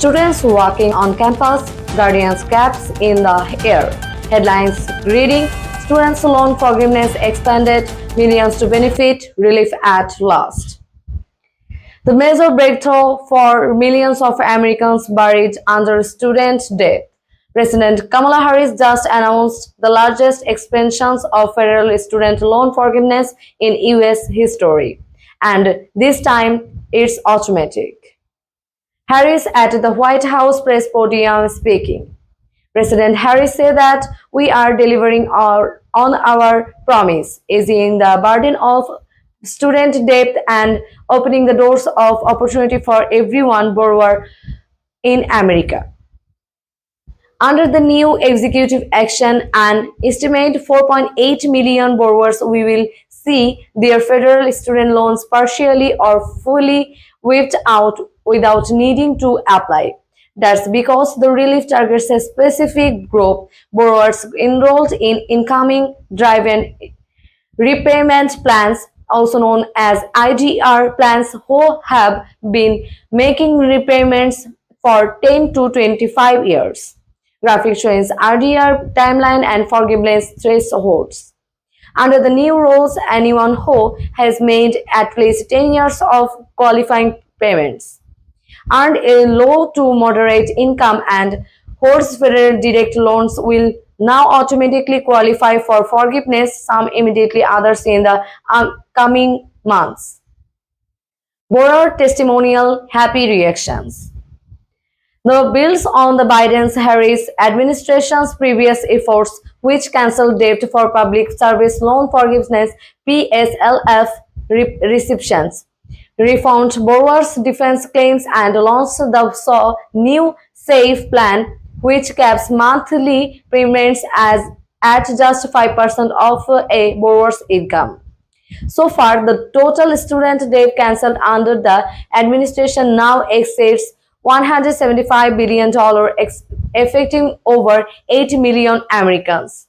Students walking on campus, guardians' caps in the air. Headlines reading: Students' loan forgiveness expanded, millions to benefit, relief at last. The major breakthrough for millions of Americans buried under student debt. President Kamala Harris just announced the largest expansions of federal student loan forgiveness in US history, and this time it's automatic. Harris at the White House press podium speaking. President Harris said that we are delivering on our promise, easing the burden of student debt and opening the doors of opportunity for everyone borrower in America. Under the new executive action, an estimated 4.8 million borrowers will see their federal student loans partially or fully wiped out without needing to apply. That's because the relief targets a specific group: borrowers enrolled in Income-Driven Repayment plans, also known as IDR plans, who have been making repayments for 10 to 25 years. Graphic shows RDR timeline and forgiveness thresholds. Under the new rules, anyone who has made at least 10 years of qualifying payments, earned a low to moderate income, and holds federal direct loans will now automatically qualify for forgiveness, some immediately, others in the coming months. Borrower testimonial: happy reactions. The builds on the Biden-Harris administration's previous efforts, which canceled debt for public service loan forgiveness (PSLF) recipients, refund borrowers' defense claims, and launched the new SAFE plan, which caps monthly payments at just 5% of a borrower's income. So far, the total student debt cancelled under the administration now exceeds $175 billion, affecting over 8 million Americans.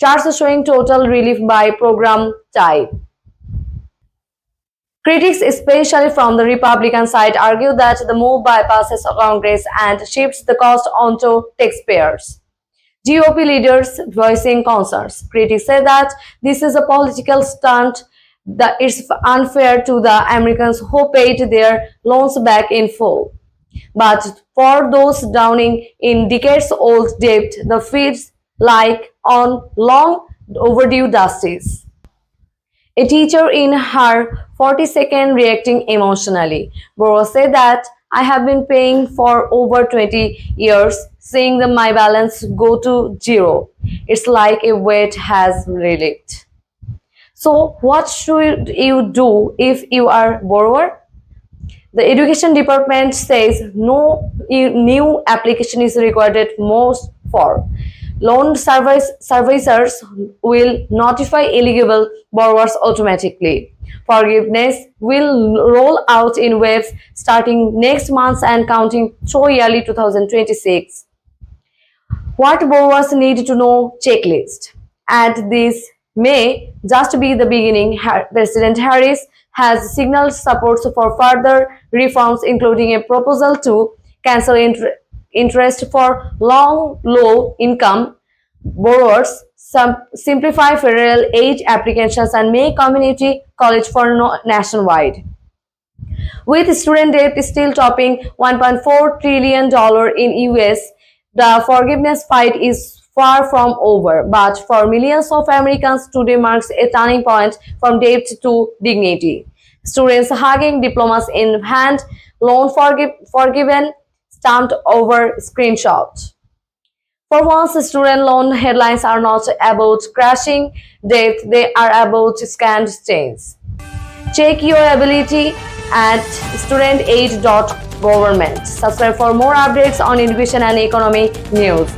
Charts showing total relief by program type. Critics, especially from the Republican side, argue that the move bypasses Congress and shifts the cost onto taxpayers. GOP leaders voicing concerns. Critics say that this is a political stunt, that it's unfair to the Americans who paid their loans back in full. But for those drowning in decades-old debt, the feels like on long overdue justice. A teacher in her 42nd reacting emotionally. Borrower said that I have been paying for over 20 years, seeing my balance go to zero. It's like a weight has relieved. So what should you do if you are borrower? The Education Department says no new application is required most for. Loan servicers will notify eligible borrowers automatically. Forgiveness will roll out in waves starting next month and counting through yearly 2026. What borrowers need to know checklist. And this may just be the beginning. President Harris has signaled support for further reforms, including a proposal to cancel interest for low-income borrowers, simplify federal aid applications, and make community college for nationwide. With student debt still topping $1.4 trillion in US, the forgiveness fight is far from over, but for millions of Americans, today marks a turning point from debt to dignity. Students hugging diplomas in hand, loan forgiven, stamped over screenshot. For once, student loan headlines are not about crashing debt, they are about scanned chains. Check your ability at StudentAid.gov. Subscribe for more updates on education and economy news.